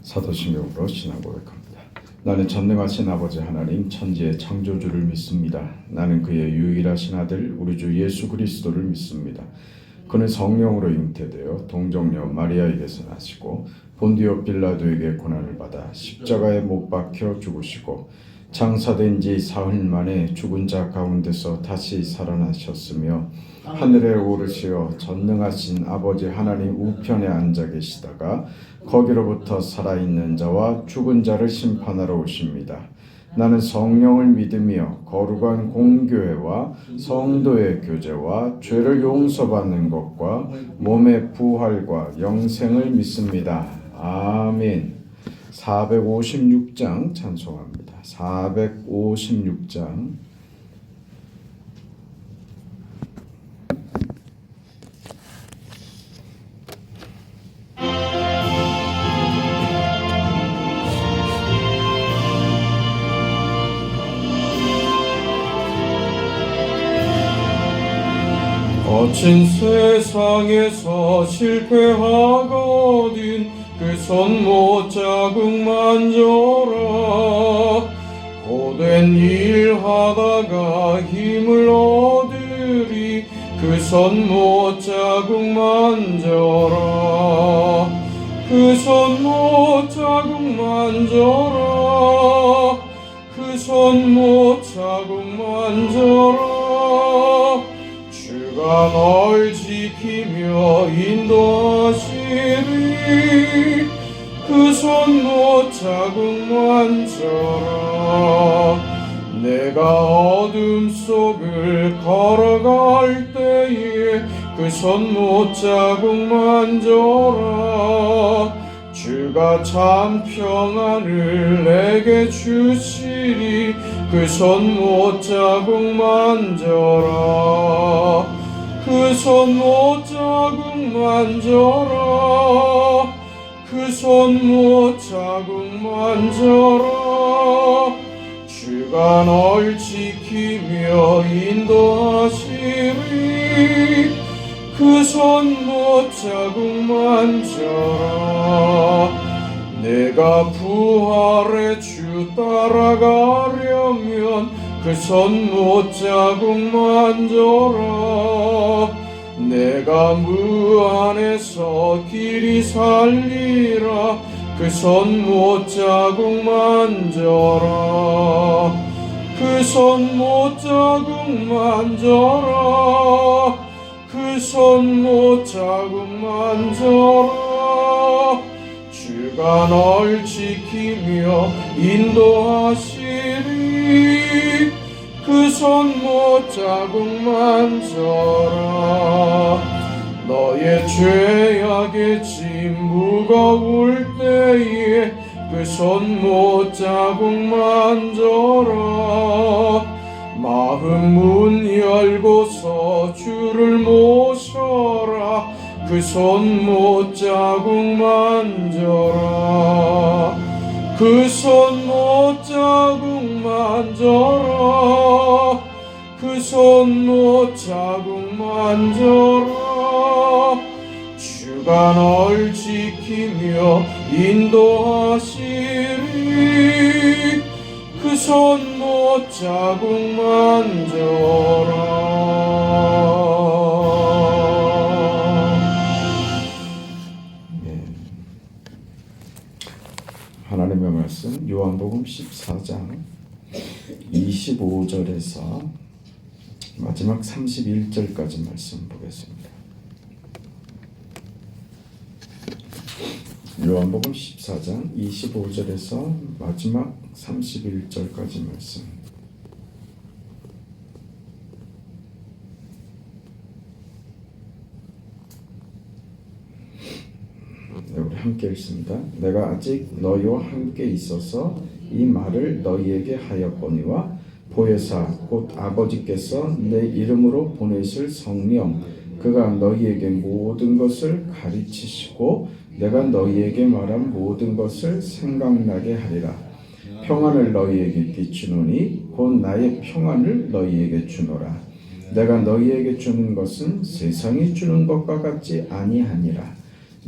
사도신경으로 신앙 고백합니다. 나는 전능하신 아버지 하나님 천지의 창조주를 믿습니다. 나는 그의 유일하신 아들 우리 주 예수 그리스도를 믿습니다. 그는 성령으로 잉태되어 동정녀 마리아에게서 나시고 본디오 빌라도에게 고난을 받아 십자가에 못 박혀 죽으시고 장사된 지 사흘 만에 죽은 자 가운데서 다시 살아나셨으며 하늘에 오르시어 전능하신 아버지 하나님 우편에 앉아 계시다가 거기로부터 살아있는 자와 죽은 자를 심판하러 오십니다. 나는 성령을 믿으며 거룩한 공교회와 성도의 교제와 죄를 용서받는 것과 몸의 부활과 영생을 믿습니다. 아멘. 456장 찬송합니다. 456장. 거친 세상에서 실패하거든 그 손 못 자국 만져라. 고된 일 하다가 힘을 얻으리 그 손 못 자국 만져라. 그 손 못 자국 만져라. 그 손 못 자국 만져라. 주가 널 지키며 인도하시리 그 손 못 자국 만져라. 내가 어둠 속을 걸어갈 때에 그 손 못 자국 만져라. 주가 참 평안을 내게 주시리 그 손 못 자국 만져라. 그 손 못 자국 만져라. 그 손 못 자국 만져라. 주가 널 지키며 인도하시리 그 손 못 자국 만져라. 내가 부활의 주 따라가려면 그 손 못 자국 만져라. 내가 무안에서 길이 살리라 그 손 못 자국 만져라. 그 손 못 자국 만져라. 그 손 못 자국 만져라. 주가 널 지키며 인도하시리 그 손 못 자국 만져라. 너의 죄악의 짐 무거울 때에 그 손 못 자국 만져라. 마음 문 열고서 주를 모셔라. 그 손 못 자국 만져라. 그 손 못 자국 만져라. 그 손 못 자국 만져라. 주가 널 지키며 인도하시리 그 손 못 자국 만져라. 하나님의 말씀 요한복음 14장 25절에서 마지막 31절까지 말씀 보겠습니다. 요한복음 14장 25절에서 마지막 31절까지 말씀. 네, 우리 함께 읽습니다. 내가 아직 너희와 함께 있어서 이 말을 너희에게 하였거니와 보혜사 곧 아버지께서 내 이름으로 보내실 성령 그가 너희에게 모든 것을 가르치시고 내가 너희에게 말한 모든 것을 생각나게 하리라. 평안을 너희에게 끼치노니 곧 나의 평안을 너희에게 주노라. 내가 너희에게 주는 것은 세상이 주는 것과 같지 아니하니라.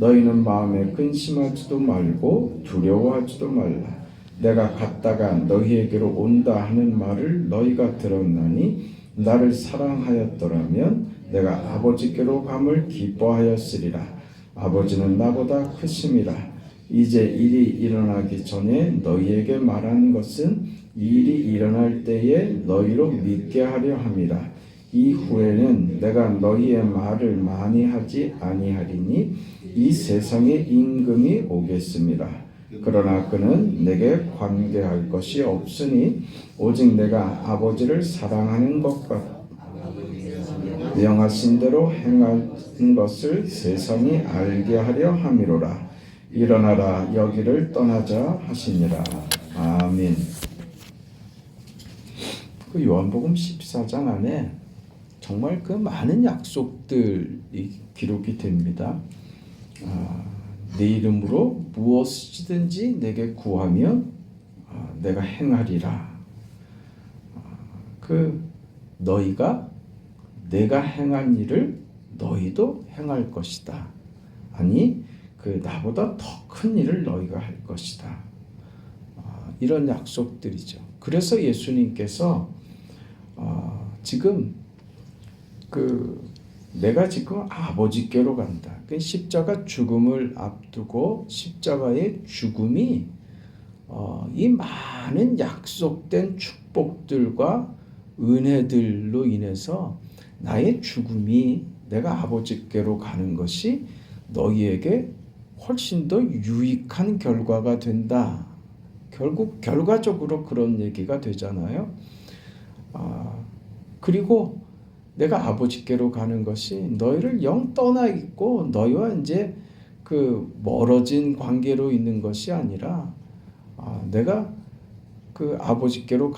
너희는 마음에 근심하지도 말고 두려워하지도 말라. 내가 갔다가 너희에게로 온다 하는 말을 너희가 들었나니 나를 사랑하였더라면 내가 아버지께로 감을 기뻐하였으리라. 아버지는 나보다 크심이라. 이제 일이 일어나기 전에 너희에게 말한 것은 이 일이 일어날 때에 너희로 믿게 하려 함이라. 이후에는 내가 너희의 말을 많이 하지 아니하리니 이 세상의 임금이 오겠습니다. 그러나 그는 내게 관계할 것이 없으니 오직 내가 아버지를 사랑하는 것과 명하신 대로 행하는 것을 세상이 알게 하려 함이로라. 일어나라 여기를 떠나자 하시니라. 아멘. 그 요한복음 14장 안에 정말 그 많은 약속들이 기록이 됩니다. 내 이름으로 무엇이든지 내게 구하면 내가 행하리라. 그 너희가 내가 행한 일을 너희도 행할 것이다. 아니 그 나보다 더 큰 일을 너희가 할 것이다. 이런 약속들이죠. 그래서 예수님께서 지금 내가 지금 아버지께로 간다. 그 십자가 죽음을 앞두고 십자가의 죽음이 이 많은 약속된 축복들과 은혜들로 인해서 나의 죽음이 내가 아버지께로 가는 것이 너희에게 훨씬 더 유익한 결과가 된다. 결국 결과적으로 그런 얘기가 되잖아요. 그리고 내가 아버지께로 가는 것이 너희를 영 떠나 있고 너희와 이제 그 멀어진 관계로 있는 것이 아니라 내가 그 아버지께로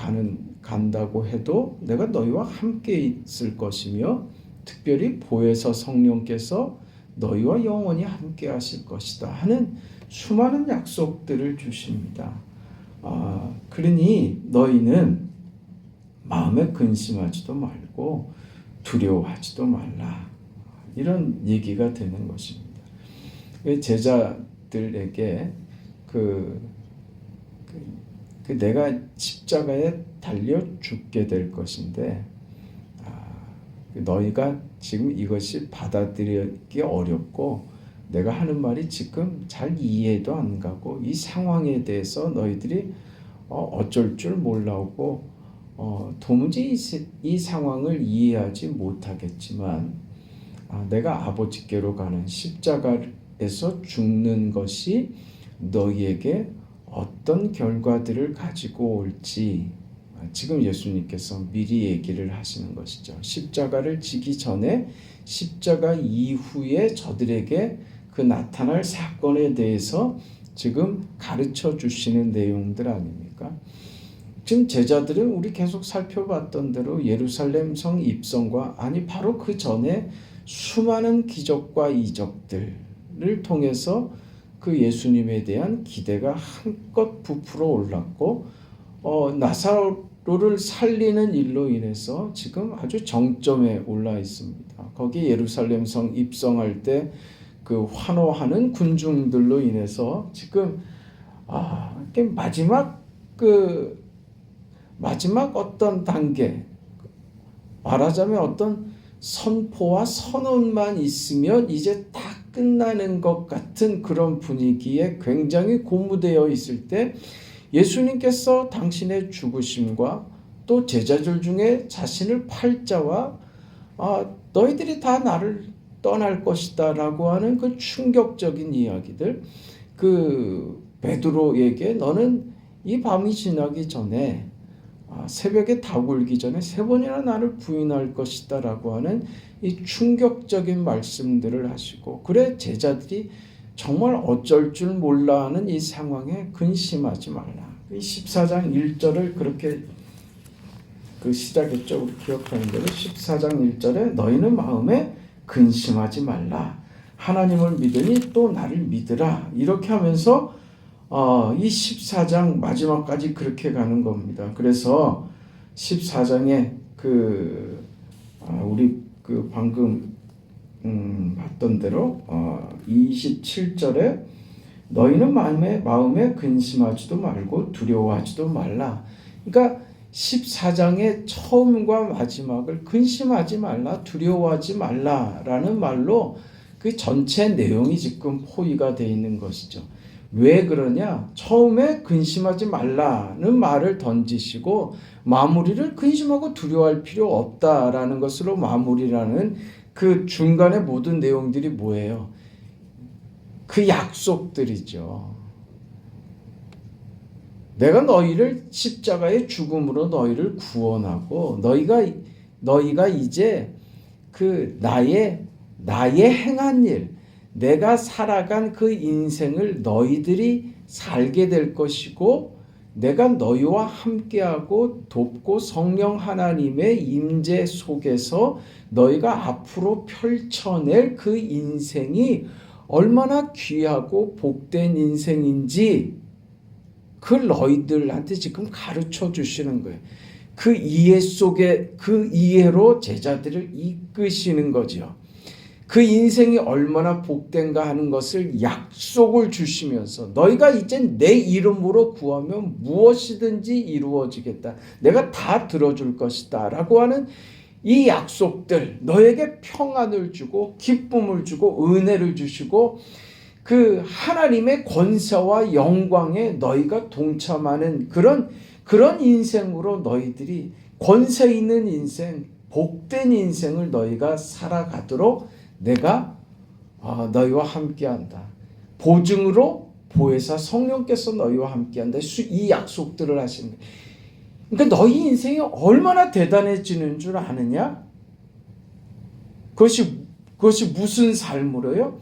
간다고 해도 내가 너희와 함께 있을 것이며 특별히 보혜사 성령께서 너희와 영원히 함께 하실 것이다 하는 수많은 약속들을 주십니다. 그러니 너희는 마음에 근심하지도 말고 두려워하지도 말라. 이런 얘기가 되는 것입니다. 제자들에게 내가 십자가에 달려 죽게 될 것인데 너희가 지금 이것이 받아들이기 어렵고 내가 하는 말이 지금 잘 이해도 안 가고 이 상황에 대해서 너희들이 어쩔 줄 몰라오고 도무지 이 상황을 이해하지 못하겠지만 내가 아버지께로 가는 십자가에서 죽는 것이 너희에게 어떤 결과들을 가지고 올지 지금 예수님께서 미리 얘기를 하시는 것이죠. 십자가를 지기 전에 십자가 이후에 저들에게 그 나타날 사건에 대해서 지금 가르쳐 주시는 내용들 아닙니까? 지금 제자들은 우리 계속 살펴봤던 대로 예루살렘 성 입성과 바로 그 전에 수많은 기적과 이적들을 통해서 그 예수님에 대한 기대가 한껏 부풀어 올랐고 나사로를 살리는 일로 인해서 지금 아주 정점에 올라 있습니다. 거기 예루살렘 성 입성할 때 그 환호하는 군중들로 인해서 지금 마지막 어떤 단계 말하자면 어떤 선포와 선언만 있으면 이제 다 끝나는 것 같은 그런 분위기에 굉장히 고무되어 있을 때 예수님께서 당신의 죽으심과 또 제자들 중에 자신을 팔 자와 너희들이 다 나를 떠날 것이다 라고 하는 그 충격적인 이야기들, 그 베드로에게 너는 이 밤이 지나기 전에 새벽에 닭 울기 전에 3번이나 나를 부인할 것이다 라고 하는 이 충격적인 말씀들을 하시고, 그래 제자들이 정말 어쩔 줄 몰라 하는 이 상황에 근심하지 말라. 14장 1절을 그렇게 시작했죠. 우리 기억하는 대로 14장 1절에 너희는 마음에 근심하지 말라. 하나님을 믿으니 또 나를 믿으라. 이렇게 하면서 이 14장 마지막까지 그렇게 가는 겁니다. 그래서 14장에 우리 방금 봤던 대로 27절에 너희는 마음에 근심하지도 말고 두려워하지도 말라. 그러니까 14장의 처음과 마지막을 근심하지 말라, 두려워하지 말라라는 말로 그 전체 내용이 지금 포위가 되어 있는 것이죠. 왜 그러냐? 처음에 근심하지 말라는 말을 던지시고 마무리를 근심하고 두려워할 필요 없다라는 것으로 마무리라는 그 중간의 모든 내용들이 뭐예요? 그 약속들이죠. 내가 너희를 십자가의 죽음으로 너희를 구원하고 너희가 이제 그 나의 행한 일, 내가 살아간 그 인생을 너희들이 살게 될 것이고 내가 너희와 함께하고 돕고 성령 하나님의 임재 속에서 너희가 앞으로 펼쳐낼 그 인생이 얼마나 귀하고 복된 인생인지 그걸 너희들한테 지금 가르쳐 주시는 거예요. 그 이해 속에 그 이해로 제자들을 이끄시는 거죠. 그 인생이 얼마나 복된가 하는 것을 약속을 주시면서 너희가 이제 내 이름으로 구하면 무엇이든지 이루어지겠다. 내가 다 들어줄 것이다. 라고 하는 이 약속들, 너에게 평안을 주고 기쁨을 주고 은혜를 주시고 그 하나님의 권세와 영광에 너희가 동참하는 그런 인생으로 너희들이 권세 있는 인생, 복된 인생을 너희가 살아가도록 내가 너희와 함께한다. 보증으로 보혜사 성령께서 너희와 함께한다. 이 약속들을 하시는 거예요. 그러니까 너희 인생이 얼마나 대단해지는 줄 아느냐? 그것이 무슨 삶으로요?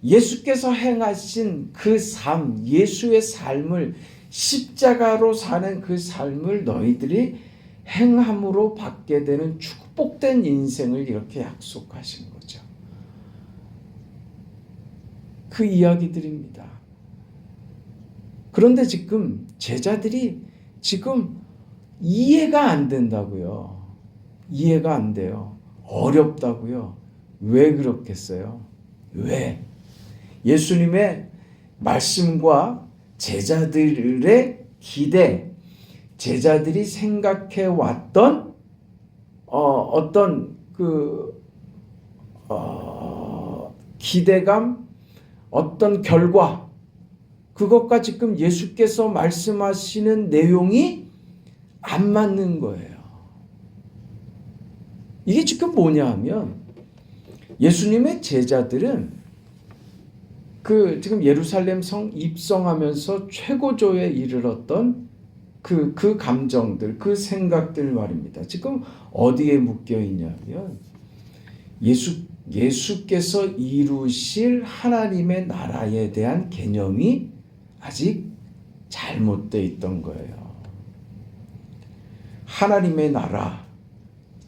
예수께서 행하신 그 삶, 예수의 삶을 십자가로 사는 그 삶을 너희들이 행함으로 받게 되는 축복된 인생을 이렇게 약속하신 거죠. 그 이야기들입니다. 그런데 지금 제자들이 지금 이해가 안 된다고요. 이해가 안 돼요. 어렵다고요. 왜 그렇겠어요? 왜? 예수님의 말씀과 제자들의 기대, 제자들이 생각해 왔던 어떤 기대감, 어떤 결과, 그것과 지금 예수께서 말씀하시는 내용이 안 맞는 거예요. 이게 지금 뭐냐 하면 예수님의 제자들은 지금 예루살렘 성 입성하면서 최고조에 이르렀던 그 감정들, 그 생각들 말입니다. 지금 어디에 묶여 있냐면 예수께서 이루실 하나님의 나라에 대한 개념이 아직 잘못되어 있던 거예요. 하나님의 나라,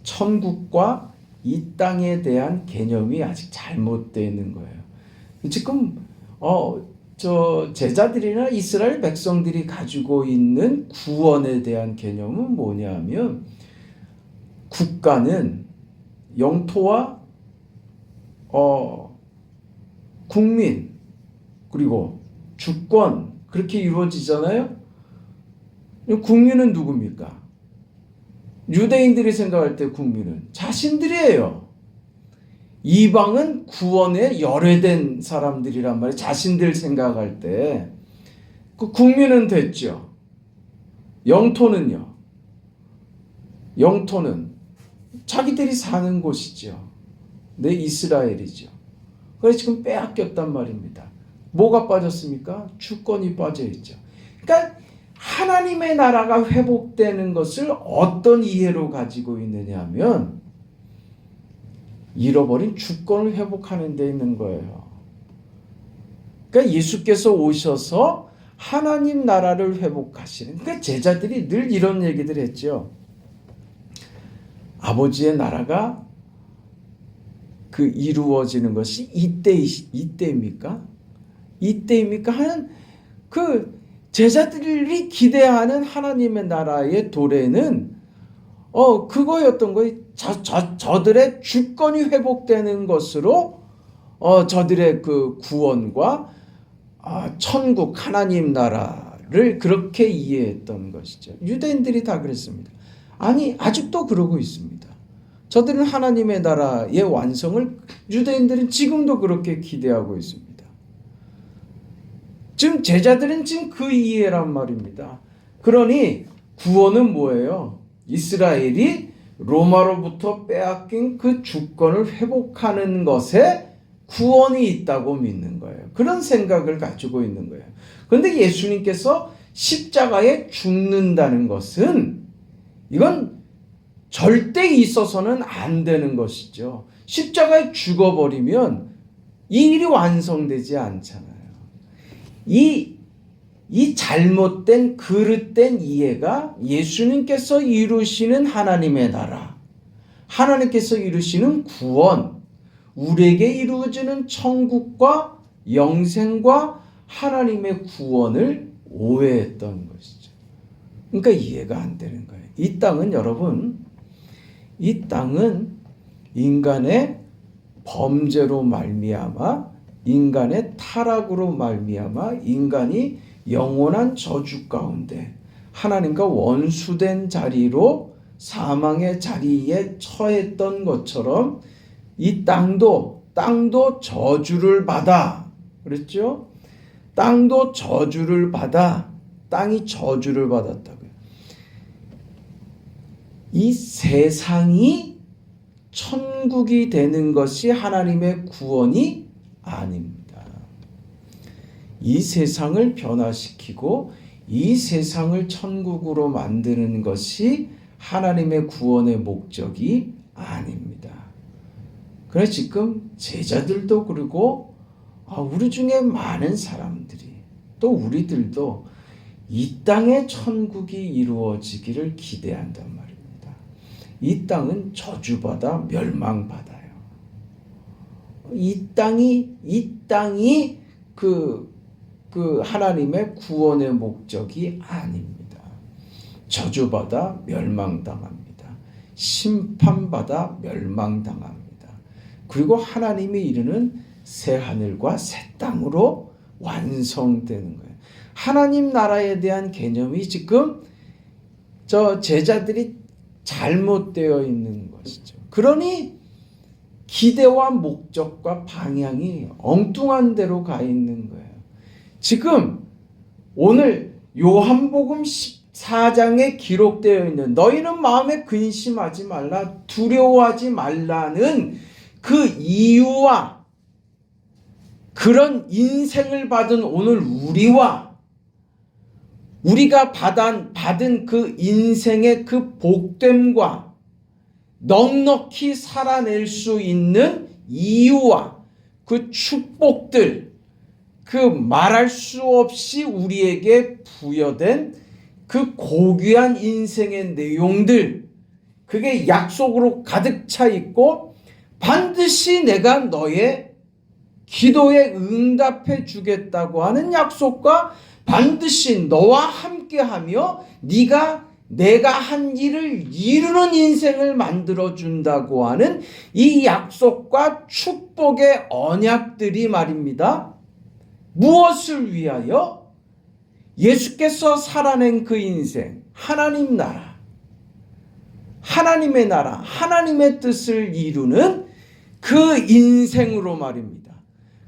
천국과 이 땅에 대한 개념이 아직 잘못되어 있는 거예요. 지금 제자들이나 이스라엘 백성들이 가지고 있는 구원에 대한 개념은 뭐냐면 국가는 영토와 국민 그리고 주권 그렇게 이루어지잖아요. 국민은 누굽니까? 유대인들이 생각할 때 국민은 자신들이에요. 이방은 구원에 열애된 사람들이란 말이에요. 자신들 생각할 때. 그 국민은 됐죠. 영토는요. 영토는 자기들이 사는 곳이죠. 내 이스라엘이죠. 그래서 지금 빼앗겼단 말입니다. 뭐가 빠졌습니까? 주권이 빠져 있죠. 그러니까 하나님의 나라가 회복되는 것을 어떤 이해로 가지고 있느냐 하면 잃어버린 주권을 회복하는 데 있는 거예요. 그러니까 예수께서 오셔서 하나님 나라를 회복하시는, 그러니까 제자들이 늘 이런 얘기들 했죠. 아버지의 나라가 이루어지는 것이 이때입니까? 이때입니까? 하는 제자들이 기대하는 하나님의 나라의 도래는 그거였던 거예요. 저들의 주권이 회복되는 것으로 저들의 그 구원과 천국 하나님 나라를 그렇게 이해했던 것이죠. 유대인들이 다 그랬습니다. 아니, 아직도 그러고 있습니다. 저들은 하나님의 나라의 완성을 유대인들은 지금도 그렇게 기대하고 있습니다. 지금 제자들은 지금 그 이해란 말입니다. 그러니 구원은 뭐예요? 이스라엘이 로마로부터 빼앗긴 그 주권을 회복하는 것에 구원이 있다고 믿는 거예요. 그런 생각을 가지고 있는 거예요. 그런데 예수님께서 십자가에 죽는다는 것은 이건 절대 있어서는 안 되는 것이죠. 십자가에 죽어버리면 이 일이 완성되지 않잖아요. 이 잘못된 그릇된 이해가 예수님께서 이루시는 하나님의 나라, 하나님께서 이루시는 구원, 우리에게 이루어지는 천국과 영생과 하나님의 구원을 오해했던 것이죠. 그러니까 이해가 안 되는 거예요. 이 땅은 여러분, 이 땅은 인간의 범죄로 말미암아, 인간의 타락으로 말미암아 인간이 영원한 저주 가운데 하나님과 원수된 자리로 사망의 자리에 처했던 것처럼 이 땅도 저주를 받아. 그랬죠? 땅도 저주를 받아. 땅이 저주를 받았다고요. 이 세상이 천국이 되는 것이 하나님의 구원이 아닙니다. 이 세상을 변화시키고 이 세상을 천국으로 만드는 것이 하나님의 구원의 목적이 아닙니다. 그래서 지금 제자들도 그러고 우리 중에 많은 사람들이 또 우리들도 이 땅의 천국이 이루어지기를 기대한단 말입니다. 이 땅은 저주받아 멸망받아요. 이 땅이 그 하나님의 구원의 목적이 아닙니다. 저주받아 멸망당합니다. 심판받아 멸망당합니다. 그리고 하나님이 이루는 새 하늘과 새 땅으로 완성되는 거예요. 하나님 나라에 대한 개념이 지금 저 제자들이 잘못되어 있는 것이죠. 그러니 기대와 목적과 방향이 엉뚱한 데로 가 있는 거예요. 지금 오늘 요한복음 14장에 기록되어 있는 너희는 마음에 근심하지 말라, 두려워하지 말라는 그 이유와 그런 인생을 받은 오늘 우리가 받은 그 인생의 그 복됨과 넉넉히 살아낼 수 있는 이유와 그 축복들, 그 말할 수 없이 우리에게 부여된 그 고귀한 인생의 내용들, 그게 약속으로 가득 차 있고 반드시 내가 너의 기도에 응답해 주겠다고 하는 약속과 반드시 너와 함께하며 내가 한 일을 이루는 인생을 만들어준다고 하는 이 약속과 축복의 언약들이 말입니다. 무엇을 위하여? 예수께서 살아낸 그 인생, 하나님 나라, 하나님의 나라, 하나님의 뜻을 이루는 그 인생으로 말입니다.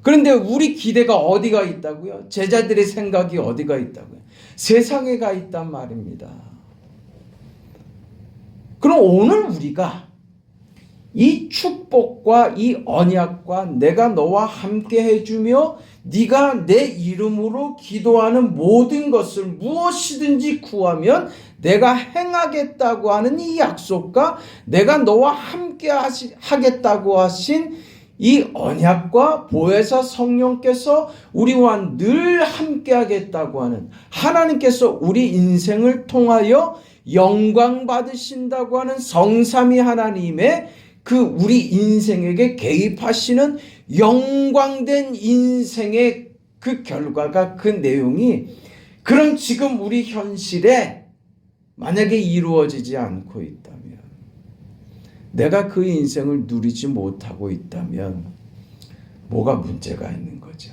그런데 우리 기대가 어디가 있다고요? 제자들의 생각이 어디가 있다고요? 세상에 가 있단 말입니다. 그럼 오늘 우리가 이 축복과 이 언약과 내가 너와 함께 해주며 네가 내 이름으로 기도하는 모든 것을 무엇이든지 구하면 내가 행하겠다고 하는 이 약속과 내가 너와 함께 하겠다고 하신 이 언약과 보혜사 성령께서 우리와 늘 함께 하겠다고 하는 하나님께서 우리 인생을 통하여 영광 받으신다고 하는 성삼위 하나님의 그 우리 인생에게 개입하시는 영광된 인생의 그 결과가, 그 내용이 그런 지금 우리 현실에 만약에 이루어지지 않고 있다면 내가 그 인생을 누리지 못하고 있다면 뭐가 문제가 있는 거죠?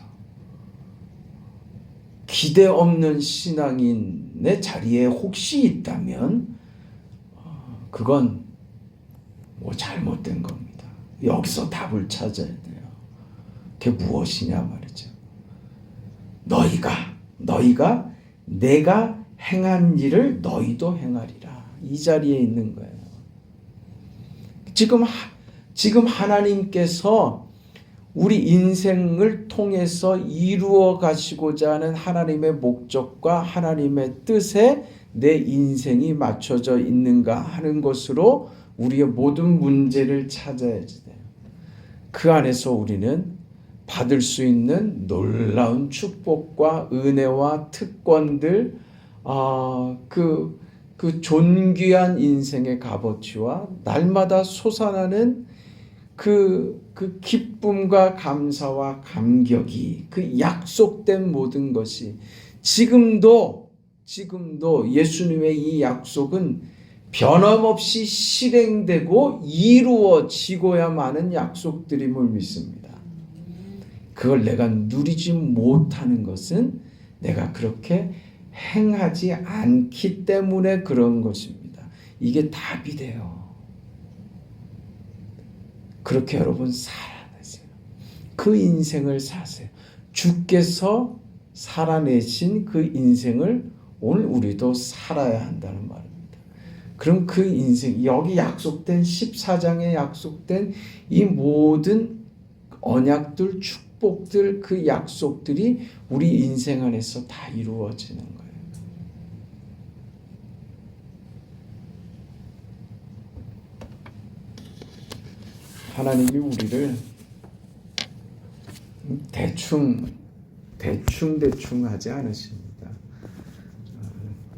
기대 없는 신앙인의 자리에 혹시 있다면 그건 뭐 잘못된 겁니다. 여기서 답을 찾아야 돼요. 그게 무엇이냐 말이죠. 너희가 내가 행한 일을 너희도 행하리라. 이 자리에 있는 거예요. 지금 하나님께서 우리 인생을 통해서 이루어 가시고자 하는 하나님의 목적과 하나님의 뜻에 내 인생이 맞춰져 있는가 하는 것으로 우리의 모든 문제를 찾아야지 돼요. 그 안에서 우리는 받을 수 있는 놀라운 축복과 은혜와 특권들, 그 존귀한 인생의 값어치와 날마다 솟아나는 그 기쁨과 감사와 감격이, 그 약속된 모든 것이 지금도 예수님의 이 약속은 변함없이 실행되고 이루어지고야만 약속들임을 믿습니다. 그걸 내가 누리지 못하는 것은 내가 그렇게 행하지 않기 때문에 그런 것입니다. 이게 답이 돼요. 그렇게 여러분 살아내세요. 그 인생을 사세요. 주께서 살아내신 그 인생을 오늘 우리도 살아야 한다는 말입니다. 그럼 그 인생, 여기 약속된 14장에 약속된 이 모든 언약들, 축복들, 그 약속들이 우리 인생 안에서 다 이루어지는 거예요. 하나님이 우리를 대충 하지 않으십니다.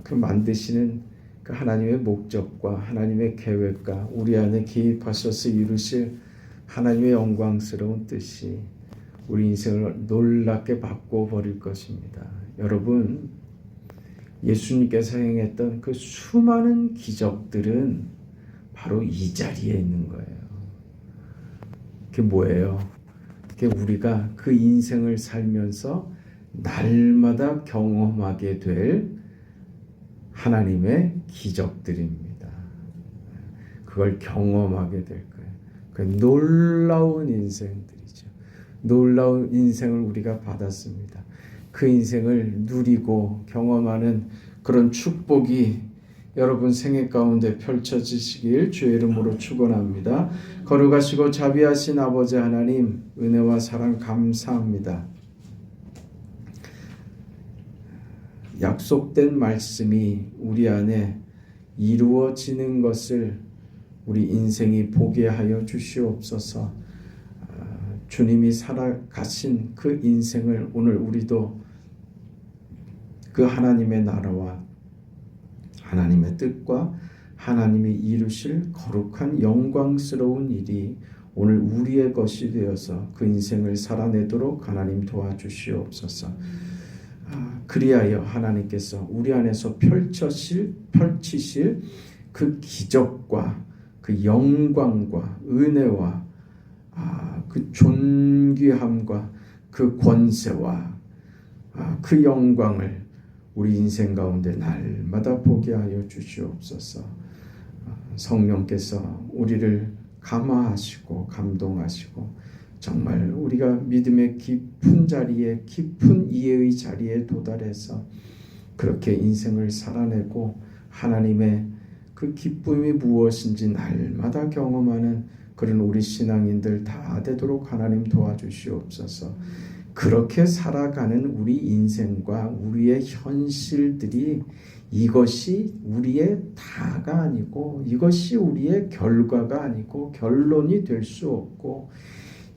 그 만드시는 그 하나님의 목적과 하나님의 계획과 우리 안에 개입하셔서 이루실 하나님의 영광스러운 뜻이 우리 인생을 놀랍게 바꿔버릴 것입니다. 여러분, 예수님께서 행했던 그 수많은 기적들은 바로 이 자리에 있는 거예요. 그게 뭐예요? 그게 우리가 그 인생을 살면서 날마다 경험하게 될 하나님의 기적들입니다. 그걸 경험하게 될 거예요. 그 놀라운 인생들이죠. 놀라운 인생을 우리가 받았습니다. 그 인생을 누리고 경험하는 그런 축복이 여러분 생애 가운데 펼쳐지시길 주의 이름으로 축원합니다. 거룩하시고 자비하신 아버지 하나님, 은혜와 사랑 감사합니다. 약속된 말씀이 우리 안에 이루어지는 것을 우리 인생이 보게 하여 주시옵소서. 주님이 살아가신 그 인생을 오늘 우리도 그 하나님의 나라와 하나님의 뜻과 하나님이 이루실 거룩한 영광스러운 일이 오늘 우리의 것이 되어서 그 인생을 살아내도록 하나님 도와주시옵소서. 그리하여 하나님께서 우리 안에서 펼치실 그 기적과 그 영광과 은혜와 그 존귀함과 그 권세와 그 영광을 우리 인생 가운데 날마다 보게 하여 주시옵소서. 성령께서 우리를 감화하시고 감동하시고 정말 우리가 믿음의 깊은 자리에, 깊은 이해의 자리에 도달해서 그렇게 인생을 살아내고 하나님의 그 기쁨이 무엇인지 날마다 경험하는 그런 우리 신앙인들 다 되도록 하나님 도와주시옵소서. 그렇게 살아가는 우리 인생과 우리의 현실들이 이것이 우리의 다가 아니고 이것이 우리의 결과가 아니고 결론이 될 수 없고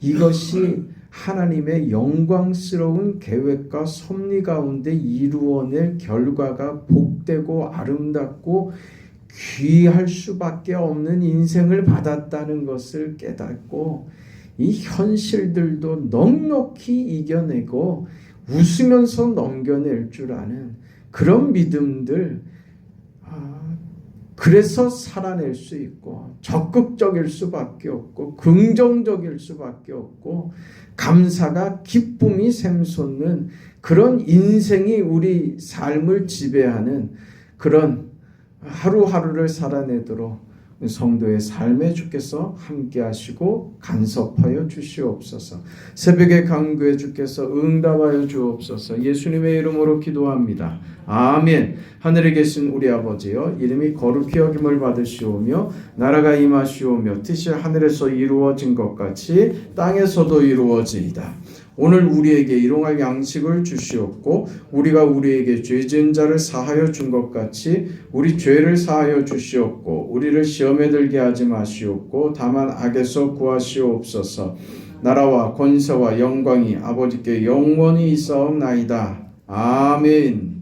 이것이 하나님의 영광스러운 계획과 섭리 가운데 이루어낼 결과가 복되고 아름답고 귀할 수밖에 없는 인생을 받았다는 것을 깨닫고 이 현실들도 넉넉히 이겨내고 웃으면서 넘겨낼 줄 아는 그런 믿음들, 그래서 살아낼 수 있고 적극적일 수밖에 없고 긍정적일 수밖에 없고 감사가 기쁨이 샘솟는 그런 인생이 우리 삶을 지배하는 그런 하루하루를 살아내도록 성도의 삶에 주께서 함께 하시고 간섭하여 주시옵소서. 새벽에 간구해 주께서 응답하여 주옵소서. 예수님의 이름으로 기도합니다. 아멘. 하늘에 계신 우리 아버지여, 이름이 거룩히 여김을 받으시오며 나라가 임하시오며 뜻이 하늘에서 이루어진 것 같이 땅에서도 이루어지이다. 오늘 우리에게 일용할 양식을 주시옵고 우리가 우리에게 죄 지은 자를 사하여 준 것 같이 우리 죄를 사하여 주시옵고 우리를 시험에 들게 하지 마시옵고 다만 악에서 구하시옵소서. 나라와 권세와 영광이 아버지께 영원히 있사옵나이다. 아멘.